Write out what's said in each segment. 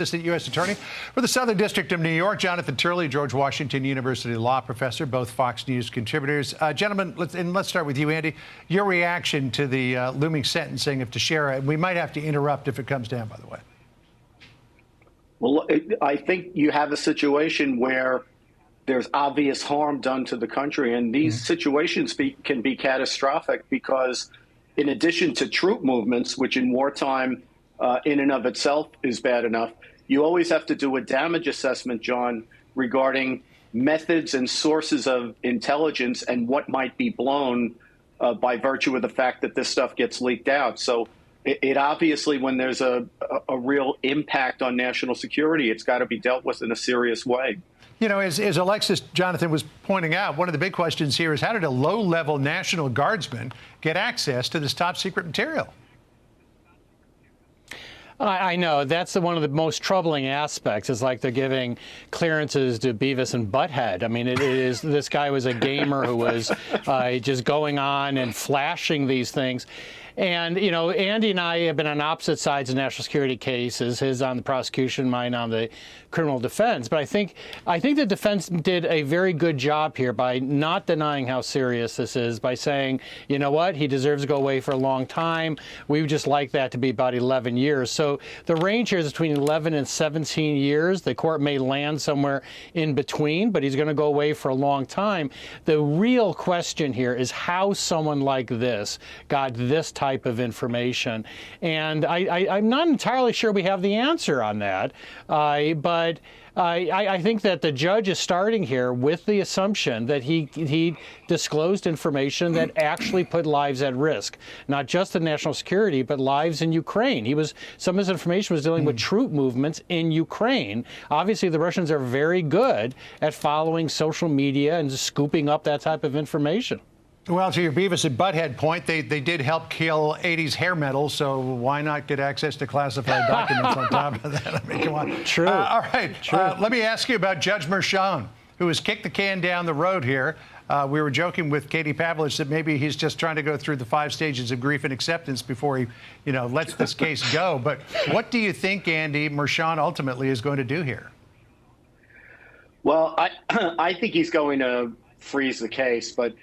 Assistant U.S. Attorney for the Southern District of New York, Jonathan Turley, George Washington University law professor, both Fox News contributors. Gentlemen, let's start with you, Andy. Your reaction to the looming sentencing of Teixeira, and we might have to interrupt if it comes down, by the way. Well, I think you have a situation where there's obvious harm done to the country, and these situations can be catastrophic because in addition to troop movements, which in wartime in and of itself is bad enough, you always have to do a damage assessment, John, regarding methods and sources of intelligence and what might be blown by virtue of the fact that this stuff gets leaked out. So it obviously, when there's a real impact on national security, it's got to be dealt with in a serious way. You know, as Alexis Jonathan was pointing out, one of the big questions here is how did a low-level National Guardsman get access to this top-secret material? I know. That's one of the most troubling aspects. It's like they're giving clearances to Beavis and Butt-Head. I mean, it is. This guy was a gamer who was just going on and flashing these things. And, you know, Andy and I have been on opposite sides of national security cases, his on the prosecution, mine on the criminal defense. But I think the defense did a very good job here by not denying how serious this is, by saying, you know what, he deserves to go away for a long time. We would just like that to be about 11 years. So the range here is between 11 and 17 years. The court may land somewhere in between, but he's going to go away for a long time. The real question here is how someone like this got this type of information. And I'm not entirely sure we have the answer on that, but I think that the judge is starting here with the assumption that he disclosed information that actually put lives at risk, not just in national security, but lives in Ukraine. Some of his information was dealing with troop movements in Ukraine. Obviously, the Russians are very good at following social media and scooping up that type of information. Well, to your Beavis and Butt-Head point, they did help kill 80s hair metal, so why not get access to classified documents on top of that? I mean, come on. True. All right. Let me ask you about Judge Merchan, who has kicked the can down the road here. We were joking with Katie Pavlich that maybe he's just trying to go through the 5 stages of grief and acceptance before he, you know, lets this case go. But what do you think, Andy, Merchan ultimately is going to do here? Well, I think he's going to freeze the case, but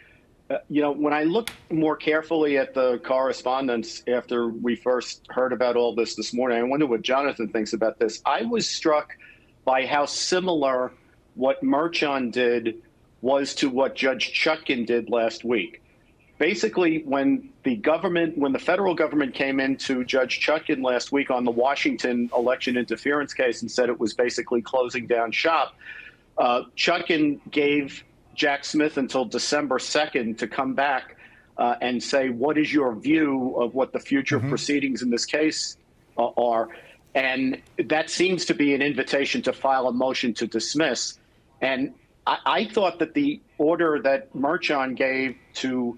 you know, when I look more carefully at the correspondence after we first heard about all this morning, I wonder what Jonathan thinks about this. I was struck by how similar what Merchan did was to what Judge Chutkan did last week. Basically, when the federal government came into Judge Chutkan last week on the Washington election interference case and said it was basically closing down shop, Chutkan gave Jack Smith until December 2nd to come back and say, what is your view of what the future proceedings in this case are? And that seems to be an invitation to file a motion to dismiss. And I thought that the order that Merchan gave to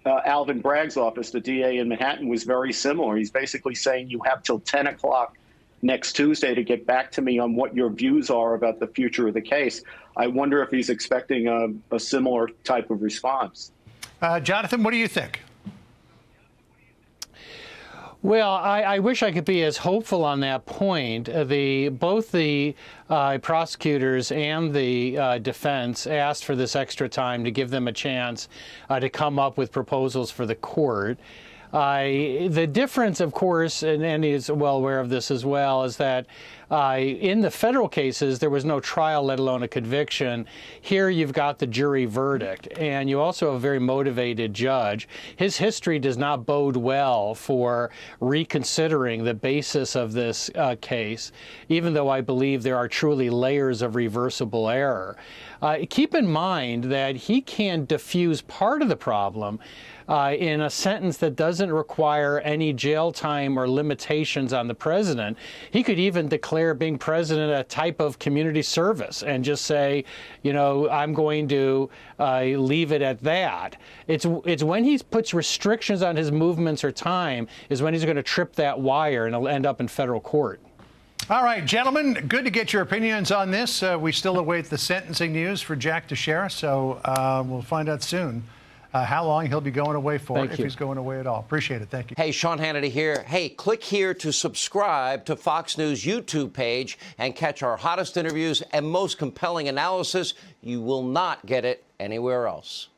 Alvin Bragg's office, the DA in Manhattan, was very similar. He's basically saying you have till 10 o'clock next Tuesday to get back to me on what your views are about the future of the case. I wonder if he's expecting a similar type of response. Jonathan, what do you think? Well, I wish I could be as hopeful on that point. Both the prosecutors and the defense asked for this extra time to give them a chance to come up with proposals for the court. The difference, of course, and Andy is well aware of this as well, is that in the federal cases, there was no trial, let alone a conviction. Here you've got the jury verdict, and you also have a very motivated judge. His history does not bode well for reconsidering the basis of this case, even though I believe there are truly layers of reversible error. Keep in mind that he can diffuse part of the problem in a sentence that doesn't require any jail time or limitations on the president. He could even declare being president a type of community service and just say, you know, I'm going to leave it at that. It's when he puts restrictions on his movements or time is when he's going to trip that wire and it'll end up in federal court. All right, gentlemen, good to get your opinions on this. We still await the sentencing news for Jack Teixeira, so we'll find out soon. how long he'll be going away for, Thank if you. he's going away at all. Appreciate it. Thank you. Hey, Sean Hannity here. Hey, click here to subscribe to Fox News YouTube page and catch our hottest interviews and most compelling analysis. You will not get it anywhere else.